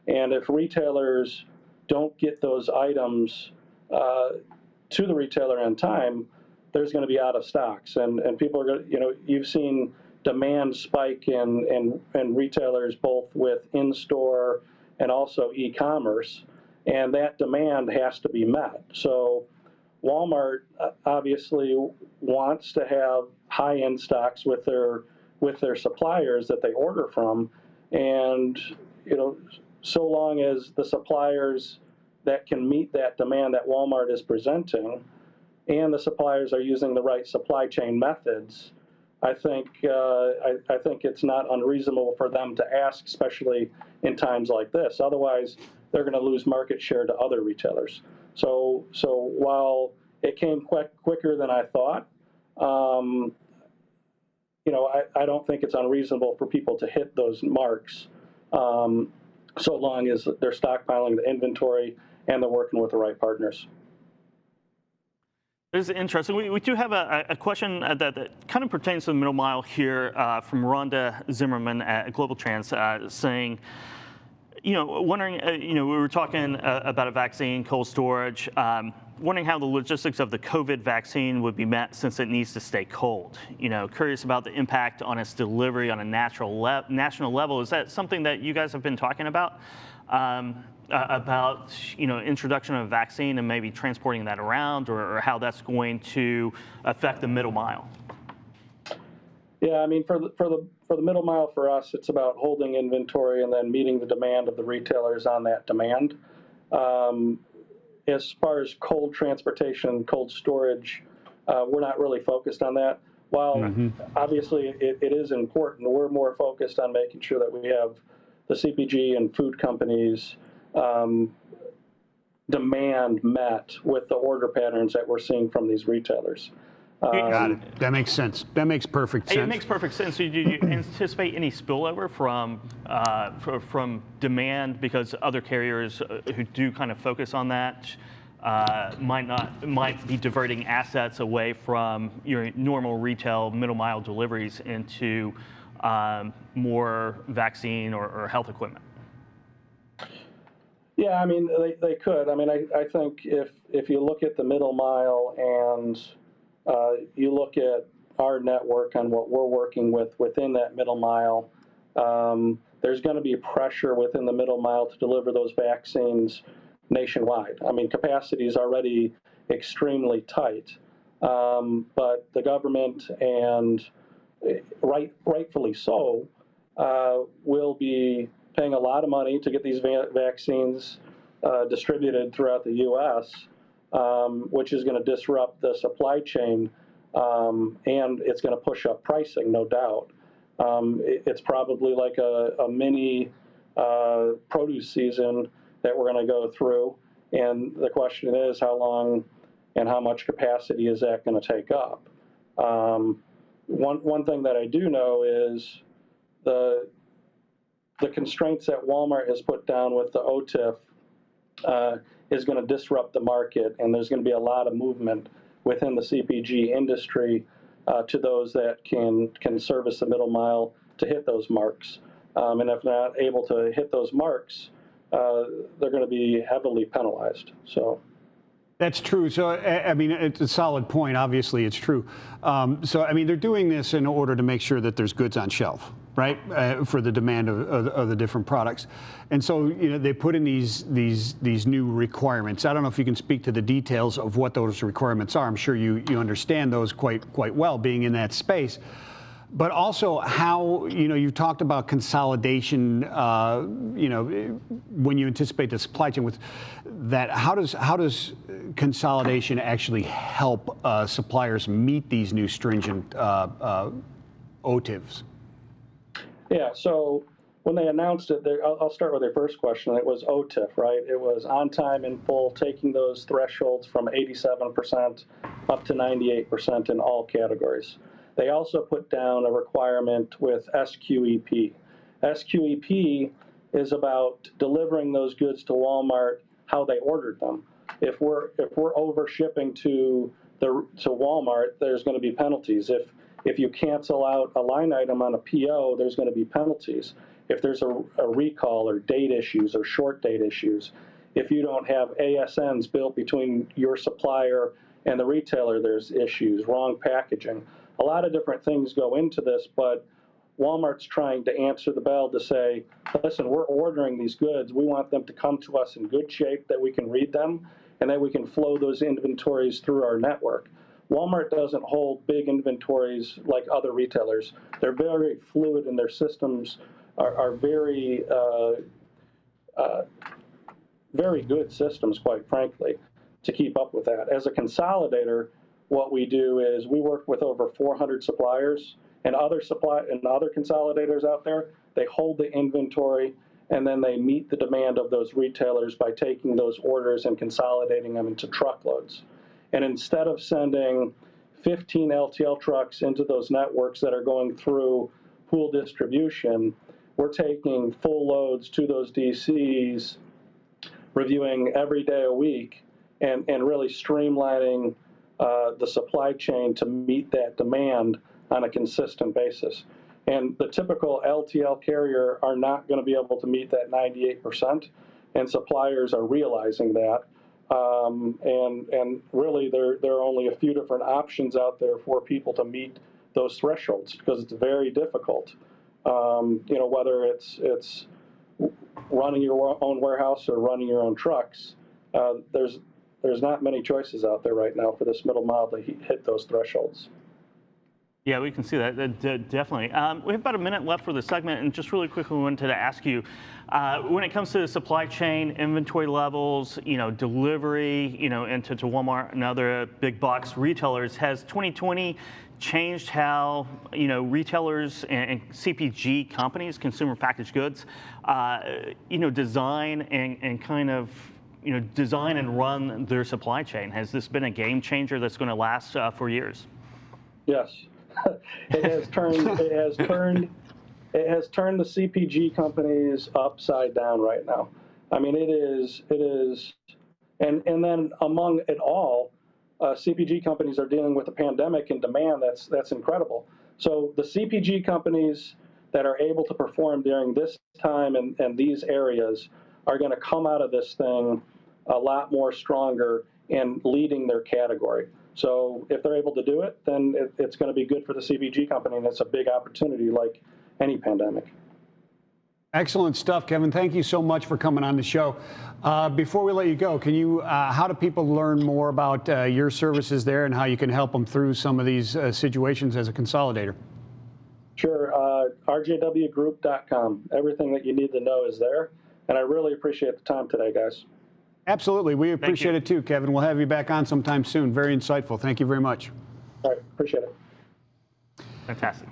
And if retailers don't get those items to the retailer in time, there's going to be out of stocks. And people are going to, you've seen demand spike in retailers, both with in-store and also e-commerce, and that demand has to be met. So Walmart obviously wants to have high in stocks with their suppliers that they order from, and so long as the suppliers that can meet that demand that Walmart is presenting, and the suppliers are using the right supply chain methods, I think it's not unreasonable for them to ask, especially in times like this. Otherwise, they're going to lose market share to other retailers. So while it came quicker than I thought, I don't think it's unreasonable for people to hit those marks, so long as they're stockpiling the inventory and they're working with the right partners. This is interesting. We do have a question that kind of pertains to the middle mile here from Rhonda Zimmerman at Global Trans, saying, wondering, we were talking about a vaccine, cold storage, wondering how the logistics of the COVID vaccine would be met since it needs to stay cold. Curious about the impact on its delivery on a national level. Is that something that you guys have been talking about? About introduction of a vaccine and maybe transporting that around, or how that's going to affect the middle mile? Yeah, I mean, for the middle mile for us, it's about holding inventory and then meeting the demand of the retailers on that demand. As far as cold transportation, cold storage, we're not really focused on that. While obviously it is important, we're more focused on making sure that we have the CPG and food companies demand met with the order patterns that we're seeing from these retailers. Got it. That makes sense. That makes perfect sense. It makes perfect sense. So do you anticipate any spillover from demand, because other carriers who do kind of focus on that might be diverting assets away from your normal retail middle mile deliveries into more vaccine or health equipment? Yeah, I mean, they could. I mean, I think if you look at the middle mile and you look at our network and what we're working with within that middle mile, there's going to be pressure within the middle mile to deliver those vaccines nationwide. I mean, capacity is already extremely tight, but the government, and rightfully so, will be paying a lot of money to get these vaccines distributed throughout the U.S., which is going to disrupt the supply chain, and it's going to push up pricing, no doubt. It's probably like a mini produce season that we're going to go through, and the question is, how long and how much capacity is that going to take up? One thing that I do know is the constraints that Walmart has put down with the OTIF is going to disrupt the market, and there's going to be a lot of movement within the CPG industry to those that can service the middle mile to hit those marks. And if not able to hit those marks, they're going to be heavily penalized. So. That's true. So, I mean, it's a solid point. Obviously, it's true. So, I mean, they're doing this in order to make sure that there's goods on shelf. right, for the demand of the different products. And so, they put in these new requirements. I don't know if you can speak to the details of what those requirements are. I'm sure you understand those quite well, being in that space. But also how, you've talked about consolidation, when you anticipate the supply chain with that, how does consolidation actually help suppliers meet these new stringent OTIVs? Yeah, so when they announced it, I'll start with their first question. It was OTIF, right? It was on time in full, taking those thresholds from 87% up to 98% in all categories. They also put down a requirement with SQEP. SQEP is about delivering those goods to Walmart how they ordered them. If we're over shipping to Walmart, there's going to be penalties. If you cancel out a line item on a PO, there's going to be penalties. If there's a recall or date issues or short date issues, if you don't have ASNs built between your supplier and the retailer, there's issues, wrong packaging. A lot of different things go into this, but Walmart's trying to answer the bell to say, listen, we're ordering these goods. We want them to come to us in good shape that we can read them and that we can flow those inventories through our network. Walmart doesn't hold big inventories like other retailers. They're very fluid and their systems are very, very good systems, quite frankly, to keep up with that. As a consolidator, what we do is we work with over 400 suppliers and other consolidators out there. They hold the inventory and then they meet the demand of those retailers by taking those orders and consolidating them into truckloads. And instead of sending 15 LTL trucks into those networks that are going through pool distribution, we're taking full loads to those DCs, reviewing every day a week, and really streamlining the supply chain to meet that demand on a consistent basis. And the typical LTL carrier are not going to be able to meet that 98%, and suppliers are realizing that. And really, there are only a few different options out there for people to meet those thresholds because it's very difficult. Whether it's running your own warehouse or running your own trucks, there's not many choices out there right now for this middle mile to hit those thresholds. Yeah, we can see that, definitely. We have about a minute left for the segment, and just really quickly wanted to ask you, when it comes to the supply chain, inventory levels, delivery, into Walmart and other big box retailers, has 2020 changed how, retailers and CPG companies, consumer packaged goods, design and kind of, design and run their supply chain? Has this been a game changer that's going to last for years? Yes. It has turned the CPG companies upside down right now. I mean, it is, and then among it all, CPG companies are dealing with the pandemic and demand that's incredible. So the CPG companies that are able to perform during this time and these areas are going to come out of this thing a lot more stronger and leading their category. So if they're able to do it, then it's going to be good for the CPG company, and it's a big opportunity like any pandemic. Excellent stuff, Kevin. Thank you so much for coming on the show. Before we let you go, can you, how do people learn more about your services there and how you can help them through some of these situations as a consolidator? Sure. rjwgroup.com. Everything that you need to know is there. And I really appreciate the time today, guys. Absolutely. We appreciate it too, Kevin. We'll have you back on sometime soon. Very insightful. Thank you very much. All right. Appreciate it. Fantastic.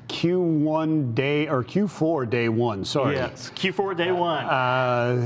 Q4 day one, sorry. Yes, Q4 day one.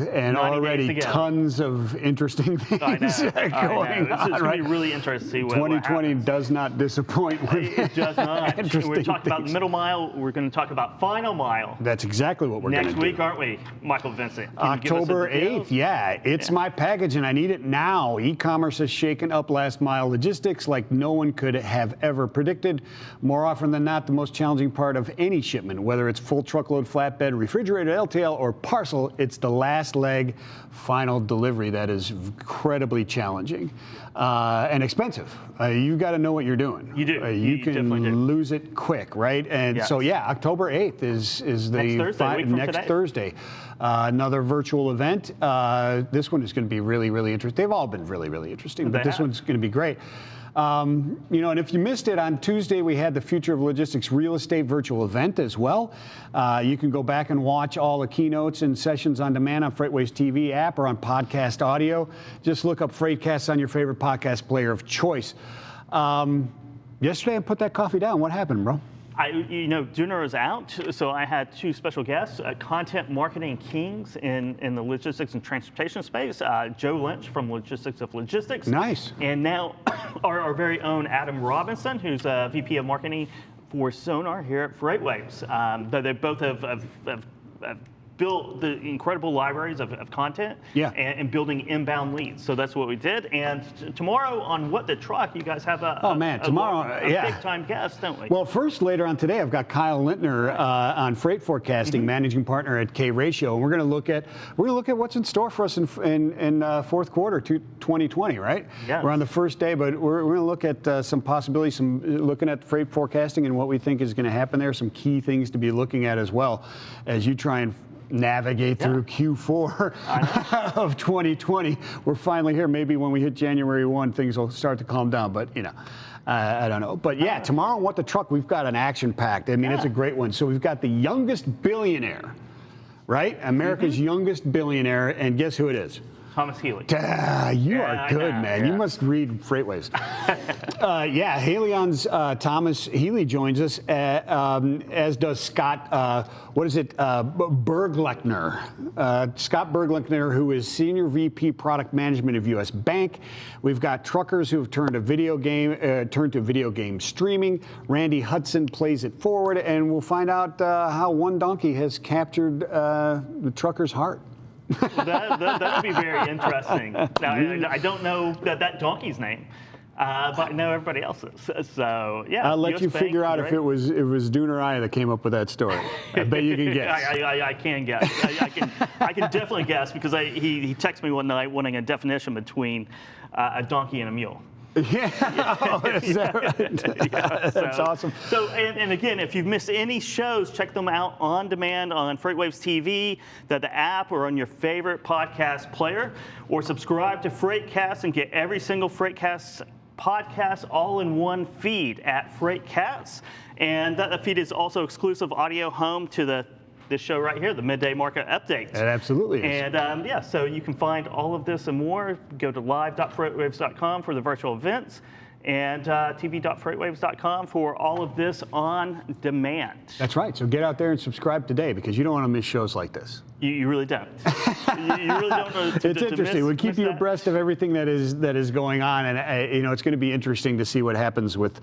And already tons of interesting things going This is on. going to be really interesting to see what 2020 happens. does not disappoint. It does not. We're talking about middle mile. We're going to talk about final mile. That's exactly what we're going to do. Next week, aren't we, Michael Vincent? October 8th, yeah. It's my package and I need it now. E-commerce has shaken up last mile logistics like no one could have ever predicted. More often than not, the most challenging part start of any shipment, whether it's full truckload, flatbed, refrigerated, LTL, or parcel. It's the last leg final delivery that is incredibly challenging and expensive. You got to know what you're doing. You do. You can definitely do. lose it quick, right? And Yes. so, yeah, October 8th is the Next Thursday, a week from next today. Thursday. Another virtual event. This one is going to be really, really interesting. They've all been really, really interesting, but They this have. one's going to be great. You know, and if you missed it, on Tuesday we had the Future of Logistics Real Estate virtual event as well. You can go back and watch all the keynotes and sessions on demand on FreightWaves TV app or on podcast audio. Just look up FreightCast on your favorite podcast player of choice. Yesterday I put that coffee down. What happened, bro? You know, dinner is out, so I had two special guests, content marketing kings in the logistics and transportation space, Joe Lynch from Logistics of Logistics. Nice. And now our very own Adam Robinson, who's VP of Marketing for SONAR here at FreightWaves. They both have built the incredible libraries of content and building inbound leads. So that's what we did. And tomorrow on What the Truck, you guys have a big time guest, don't we? Well, first, later on today, I've got Kyle Lintner on freight forecasting, managing partner at K-Ratio, and we're going to look at what's in store for us in fourth quarter 2020, right? Yes. We're on the first day, but we're going to look at some possibilities, looking at freight forecasting and what we think is going to happen there, some key things to be looking at as well as you try and navigate through Q4 of 2020. We're finally here. Maybe when we hit January 1, things will start to calm down, but you know, I don't know. But yeah, tomorrow on What the Truck, we've got an action-packed. I mean, it's a great one. So we've got the youngest billionaire, right? America's youngest billionaire, and guess who it is? Thomas Healy. You are good, man. You must read FreightWaves. Halion's Thomas Healy joins us, as does Scott, Berglechner. Scott Berglechner, who is Senior VP Product Management of U.S. Bank. We've got truckers who have turned to video game streaming. Randy Hudson plays it forward, and we'll find out how one donkey has captured the trucker's heart. Well, that would be very interesting. Now, I don't know that donkey's name, but I know everybody else's. So yeah, I'll let you figure out if it was Dune or I that came up with that story. I bet you can guess. I can guess. I can definitely guess because he texted me one night wanting a definition between a donkey and a mule. Yeah, is that right? That's awesome. So, and again, if you've missed any shows, check them out on demand on FreightWaves TV, the app, or on your favorite podcast player, or subscribe to FreightCast and get every single FreightCast podcast all in one feed at FreightCast. And that feed is also exclusive audio home to this show right here, the Midday Market Updates. It absolutely is. And so you can find all of this and more. Go to live.freightwaves.com for the virtual events and tv.freightwaves.com for all of this on demand. That's right. So get out there and subscribe today because you don't want to miss shows like this. You really don't. you really don't know. It's interesting. We'll keep you abreast of everything that is going on, and you know it's going to be interesting to see what happens with.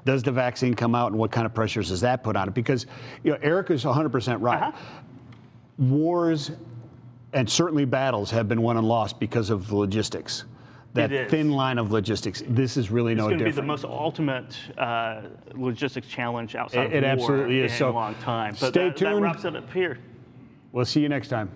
Does the vaccine come out, and what kind of pressures does that put on it? Because you know, Eric is 100% right. Wars and certainly battles have been won and lost because of the logistics. That thin line of logistics. This is really no different. It's going to be the most ultimate logistics challenge outside of war absolutely is. in a long time. But stay tuned. That wraps it up here. We'll see you next time.